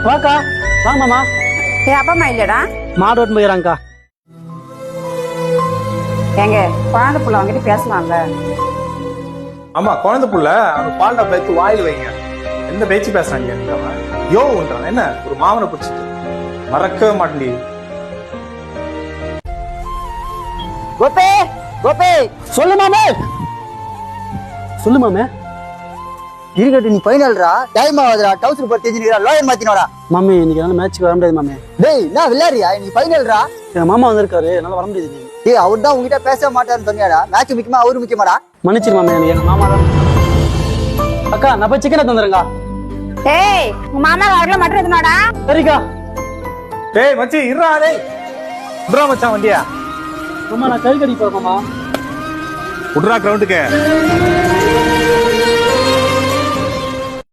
வாக்கா வாங்க மாமா. அப்பா அம்மா இல்லடா? மாடு ஓட்டு போயிடறாங்கக்கா. ஏங்க குழந்தை புள்ள வாங்கிட்டு பேசலாம்ல? ஆமா குழந்தை புள்ள அவன் பால்டா பேத்து வாயில் வைங்க. எந்த பேச்சு பேசுறாங்க நீங்க? அவன் யோன்றான் என்ன ஒரு மாமனை பிடிச்சிட்டு மறக்கவே மாட்டேன்டி. கோபே கோபே சொல்லு மாமே. சொல்லு மாமே. இருக்கட்டு நீ ஃபைனல்ரா. டைம் ஆகுதுடா. டவுசர் போட்டு தெரிஞ்சிருக்கா. லோயர் மாத்தினோடா. மாமி இன்னைக்கு என்னால மேட்ச்சுக்கு வர முடியாது மாமே. டேய் நான் விளையாடுறியா? நீ ஃபைனல்ரா. என் மாமா வந்திருக்காரு, என்னால வர முடியாது. டேய் அவர் தான் உங்ககிட்ட பேச மாட்டாருன்னு சொன்னியாடா. மேட்ச் முக்கியமா அவரு முக்கியமாடா? மன்னிச்சிரு மாமே, எனக்கு எங்க மாமா தான். அக்கா நான் போய் சிக்கனை தந்துடுறேங்க. ஏய் உங்க மாமா வரல மட்டும் எதுனாடா? சரிக்கா. டேய் மச்சி இருடா. டேய் விட்றா மச்சான் வண்டியா. மாமா நான் கை கடி போறேன் மாமா. விட்றா கிரவுண்டுக்கு.